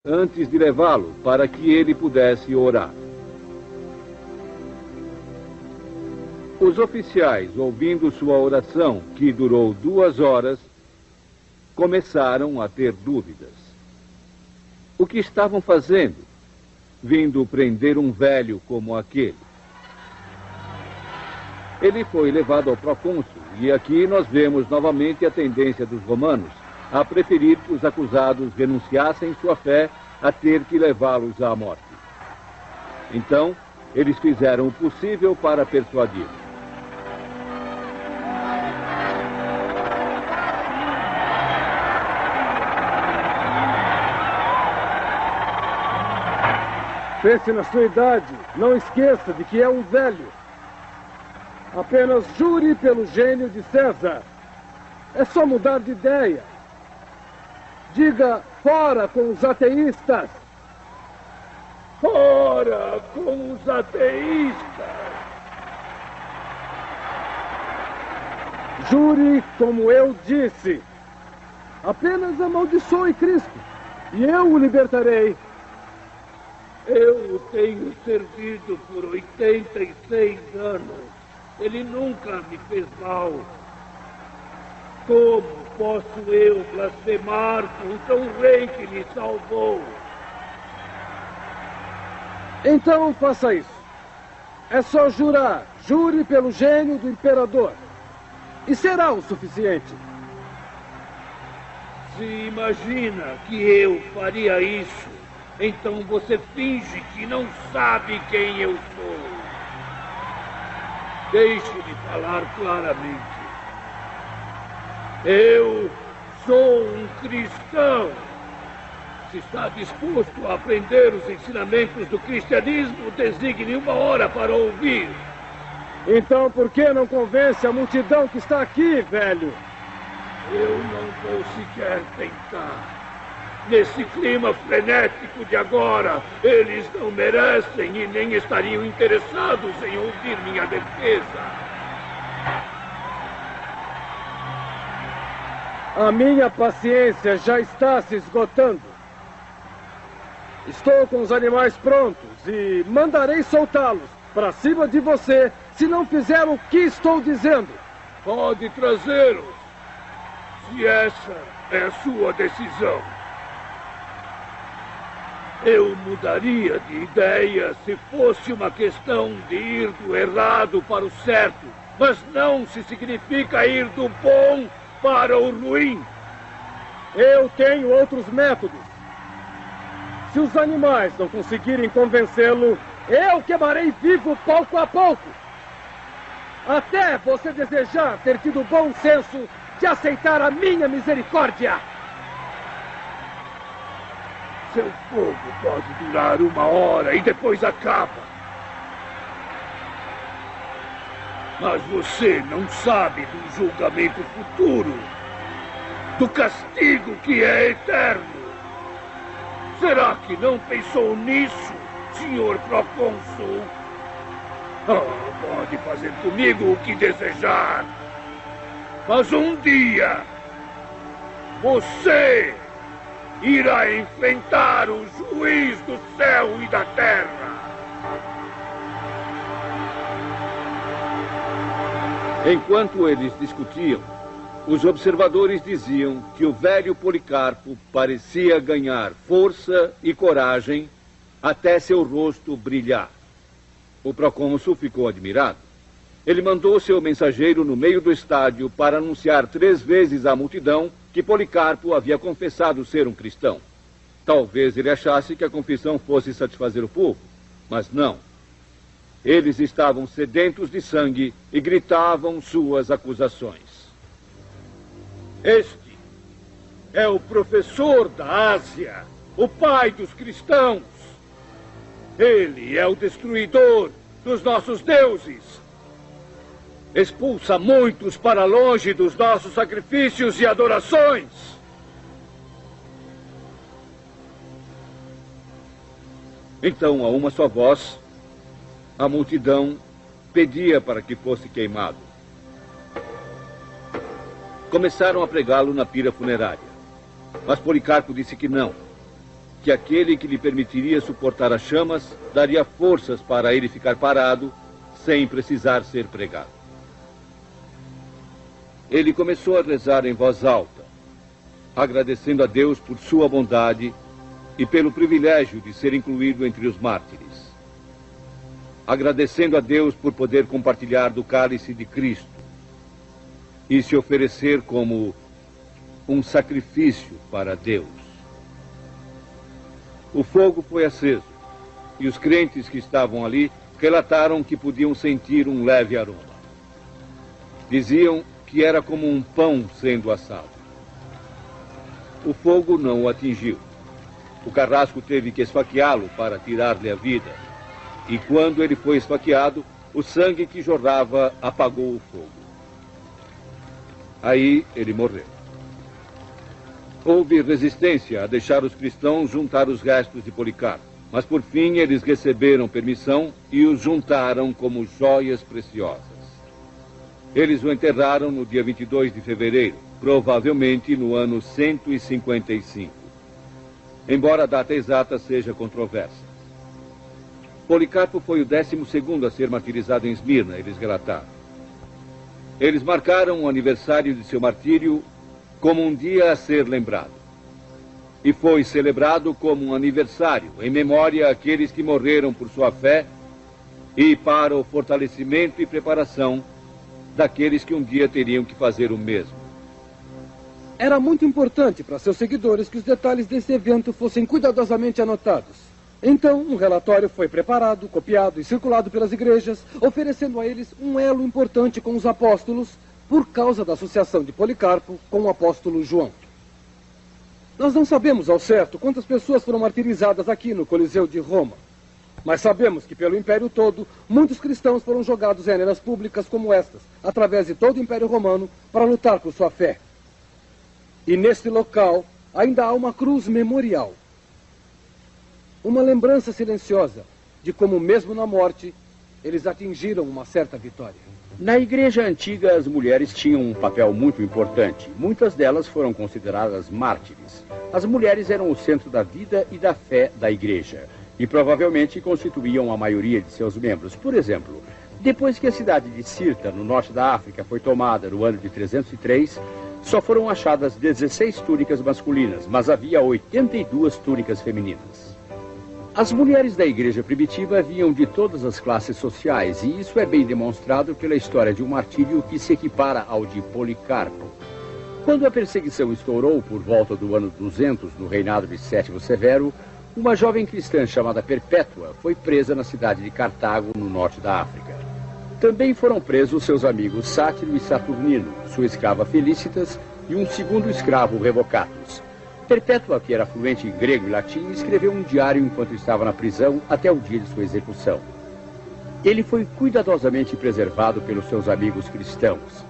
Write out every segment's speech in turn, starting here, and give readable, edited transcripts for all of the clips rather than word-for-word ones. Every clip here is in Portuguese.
antes de levá-lo para que ele pudesse orar. Os oficiais, ouvindo sua oração, que durou 2 horas, começaram a ter dúvidas. O que estavam fazendo, vindo prender um velho como aquele? Ele foi levado ao procônsul, e aqui nós vemos novamente a tendência dos romanos a preferir que os acusados renunciassem sua fé a ter que levá-los à morte. Então, eles fizeram o possível para persuadir. Pense na sua idade. Não esqueça de que é um velho. Apenas jure pelo gênio de César. É só mudar de ideia. Diga fora com os ateístas. Fora com os ateístas. Jure como eu disse. Apenas amaldiçoe Cristo e eu o libertarei. Eu o tenho servido por 86 anos. Ele nunca me fez mal. Como posso eu blasfemar contra um rei que me salvou? Então faça isso. É só jurar. Jure pelo gênio do imperador. E será o suficiente. Se imagina que eu faria isso, então você finge que não sabe quem eu sou. Deixe-me falar claramente. Eu sou um cristão. Se está disposto a aprender os ensinamentos do cristianismo, designe 1 hora para ouvir. Então por que não convence a multidão que está aqui, velho? Eu não vou sequer tentar. Nesse clima frenético de agora, eles não merecem e nem estariam interessados em ouvir minha defesa. A minha paciência já está se esgotando. Estou com os animais prontos e mandarei soltá-los para cima de você se não fizer o que estou dizendo. Pode trazê-los, se essa é a sua decisão. Eu mudaria de ideia se fosse uma questão de ir do errado para o certo, mas não se significa ir do bom para o ruim. Eu tenho outros métodos. Se os animais não conseguirem convencê-lo, eu queimarei vivo pouco a pouco. Até você desejar ter tido o bom senso de aceitar a minha misericórdia. Seu fogo pode durar 1 hora e depois acaba. Mas você não sabe do julgamento futuro, do castigo que é eterno. Será que não pensou nisso, senhor procônsul? Pode fazer comigo o que desejar. Mas um dia, você irá enfrentar o juiz do céu e da terra. Enquanto eles discutiam, os observadores diziam que o velho Policarpo parecia ganhar força e coragem até seu rosto brilhar. O procônsul ficou admirado. Ele mandou seu mensageiro no meio do estádio para anunciar 3 vezes à multidão que Policarpo havia confessado ser um cristão. Talvez ele achasse que a confissão fosse satisfazer o povo, mas não. Eles estavam sedentos de sangue e gritavam suas acusações. Este é o professor da Ásia, o pai dos cristãos. Ele é o destruidor dos nossos deuses. Expulsa muitos para longe dos nossos sacrifícios e adorações. Então, a uma só voz, a multidão pedia para que fosse queimado. Começaram a pregá-lo na pira funerária. Mas Policarpo disse que não. que aquele que lhe permitiria suportar as chamas daria forças para ele ficar parado sem precisar ser pregado. Ele começou a rezar em voz alta, agradecendo a Deus por sua bondade e pelo privilégio de ser incluído entre os mártires. Agradecendo a Deus por poder compartilhar do cálice de Cristo e se oferecer como um sacrifício para Deus. O fogo foi aceso e os crentes que estavam ali relataram que podiam sentir um leve aroma. Diziam que era como um pão sendo assado. O fogo não o atingiu. O carrasco teve que esfaqueá-lo para tirar-lhe a vida. E quando ele foi esfaqueado, o sangue que jorrava apagou o fogo. Aí ele morreu. Houve resistência a deixar os cristãos juntar os restos de Policarpo, mas por fim eles receberam permissão e os juntaram como joias preciosas. Eles o enterraram no dia 22 de fevereiro, provavelmente no ano 155. Embora a data exata seja controversa. Policarpo foi o 12º a ser martirizado em Esmirna, eles relataram. Eles marcaram o aniversário de seu martírio como um dia a ser lembrado. E foi celebrado como um aniversário, em memória àqueles que morreram por sua fé e para o fortalecimento e preparação daqueles que um dia teriam que fazer o mesmo. Era muito importante para seus seguidores que os detalhes desse evento fossem cuidadosamente anotados. Então, um relatório foi preparado, copiado e circulado pelas igrejas, oferecendo a eles um elo importante com os apóstolos, por causa da associação de Policarpo com o apóstolo João. Nós não sabemos ao certo quantas pessoas foram martirizadas aqui no Coliseu de Roma, mas sabemos que pelo Império todo, muitos cristãos foram jogados em arenas públicas como estas, através de todo o Império Romano, para lutar por sua fé. E neste local ainda há uma cruz memorial. Uma lembrança silenciosa de como mesmo na morte, eles atingiram uma certa vitória. Na igreja antiga, as mulheres tinham um papel muito importante. Muitas delas foram consideradas mártires. As mulheres eram o centro da vida e da fé da igreja e provavelmente constituíam a maioria de seus membros. Por exemplo, depois que a cidade de Cirta, no norte da África, foi tomada no ano de 303, só foram achadas 16 túnicas masculinas, mas havia 82 túnicas femininas. As mulheres da igreja primitiva vinham de todas as classes sociais, e isso é bem demonstrado pela história de um martírio que se equipara ao de Policarpo. Quando a perseguição estourou por volta do ano 200, no reinado de Sétimo Severo, uma jovem cristã chamada Perpétua foi presa na cidade de Cartago, no norte da África. Também foram presos seus amigos Sátiro e Saturnino, sua escrava Felícitas e um segundo escravo, Revocatus. Perpétua, que era fluente em grego e latim, escreveu um diário enquanto estava na prisão até o dia de sua execução. Ele foi cuidadosamente preservado pelos seus amigos cristãos.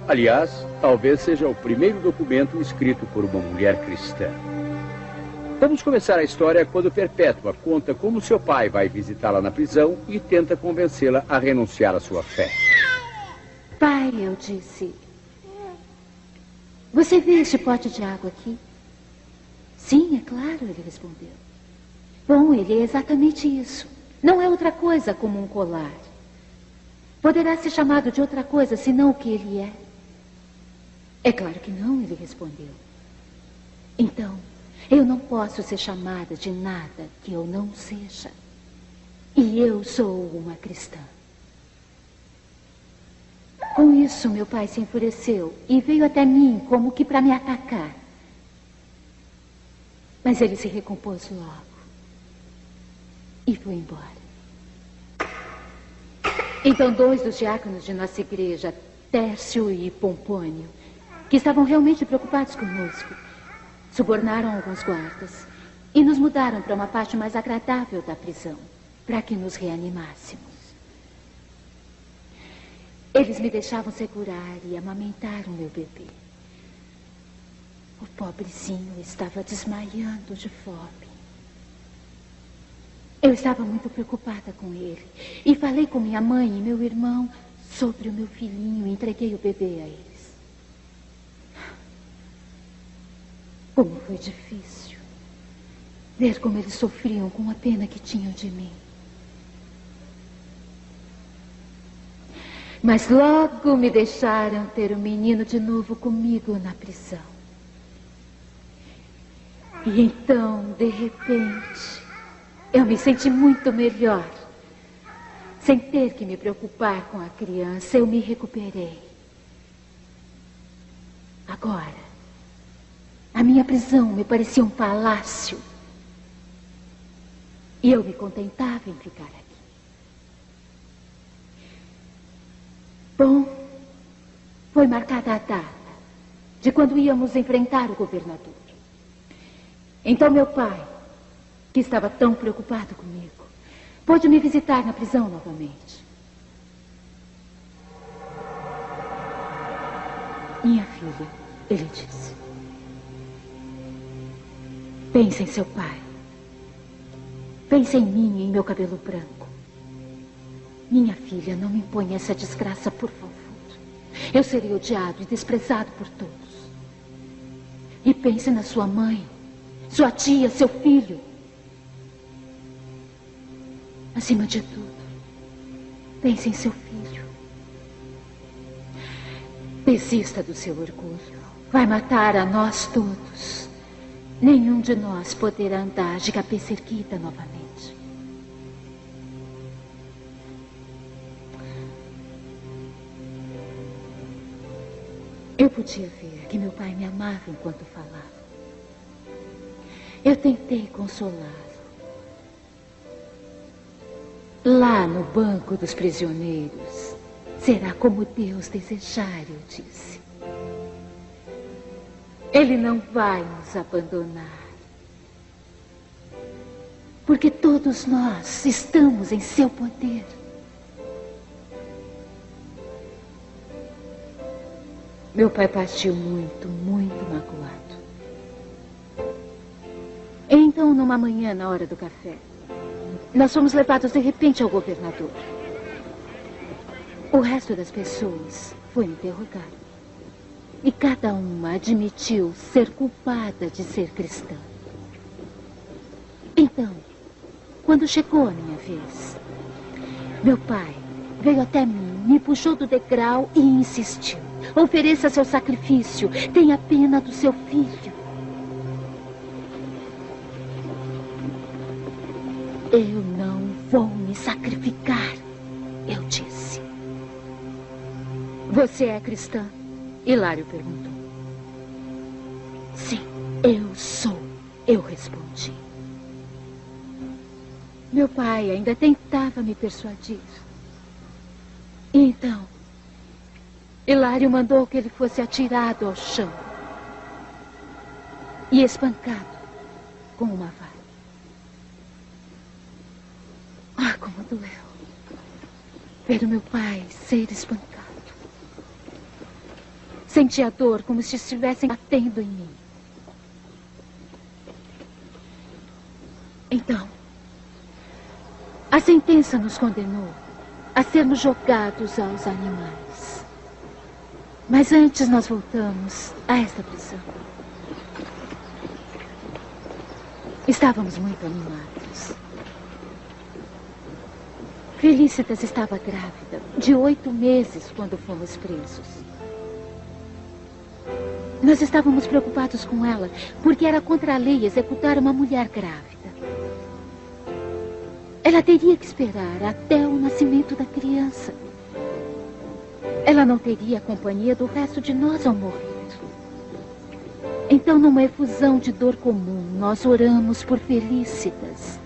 Aliás, talvez seja o primeiro documento escrito por uma mulher cristã. Vamos começar a história quando Perpétua conta como seu pai vai visitá-la na prisão e tenta convencê-la a renunciar à sua fé. Pai, eu disse, você vê este pote de água aqui? Sim, é claro, ele respondeu. Bom, ele é exatamente isso. Não é outra coisa como um colar. Poderá ser chamado de outra coisa, senão o que ele é. É claro que não, ele respondeu. Então, eu não posso ser chamada de nada que eu não seja. E eu sou uma cristã. Com isso, meu pai se enfureceu e veio até mim como que para me atacar. Mas ele se recompôs logo e foi embora. Então 2 dos diáconos de nossa igreja, Tércio e Pompônio, que estavam realmente preocupados conosco, subornaram alguns guardas e nos mudaram para uma parte mais agradável da prisão, para que nos reanimássemos. Eles me deixavam segurar e amamentar o meu bebê. O pobrezinho estava desmaiando de fome. Eu estava muito preocupada com ele. E falei com minha mãe e meu irmão sobre o meu filhinho e entreguei o bebê a eles. Como foi difícil. ver como eles sofriam com a pena que tinham de mim. Mas logo me deixaram ter o menino de novo comigo na prisão. E então, de repente, eu me senti muito melhor. Sem ter que me preocupar com a criança, eu me recuperei. Agora, a minha prisão me parecia um palácio. E eu me contentava em ficar aqui. Bom, foi marcada a data de quando íamos enfrentar o governador. Então meu pai, que estava tão preocupado comigo, pôde me visitar na prisão novamente. Minha filha, ele disse, pense em seu pai. Pense em mim e em meu cabelo branco. Minha filha, não me imponha essa desgraça, por favor. Eu serei odiado e desprezado por todos. E pense na sua mãe, sua tia, seu filho. Acima de tudo, pense em seu filho. Desista do seu orgulho. Vai matar a nós todos. Nenhum de nós poderá andar de cabeça erguida novamente. Eu podia ver que meu pai me amava enquanto falava. Eu tentei consolá-lo. Lá no banco dos prisioneiros, será como Deus desejar, eu disse. Ele não vai nos abandonar. Porque todos nós estamos em seu poder. Meu pai partiu muito, muito magoado. Então, numa manhã, na hora do café, nós fomos levados de repente ao governador. O resto das pessoas foi interrogado. E cada uma admitiu ser culpada de ser cristã. Então, quando chegou a minha vez, meu pai veio até mim, me puxou do degrau e insistiu. Ofereça seu sacrifício, tenha pena do seu filho. Eu não vou me sacrificar, eu disse. Você é cristã? Hilário perguntou. Sim, eu sou, eu respondi. Meu pai ainda tentava me persuadir. Então, Hilário mandou que ele fosse atirado ao chão e espancado com uma vara. Ah, como doeu ver o meu pai ser espancado. Senti a dor como se estivessem batendo em mim. Então, a sentença nos condenou a sermos jogados aos animais. Mas antes nós voltamos a esta prisão. Estávamos muito animados. Felicitas estava grávida, de 8 meses, quando fomos presos. Nós estávamos preocupados com ela, porque era contra a lei executar uma mulher grávida. Ela teria que esperar até o nascimento da criança. Ela não teria a companhia do resto de nós ao morrer. Então, numa efusão de dor comum, nós oramos por Felicitas.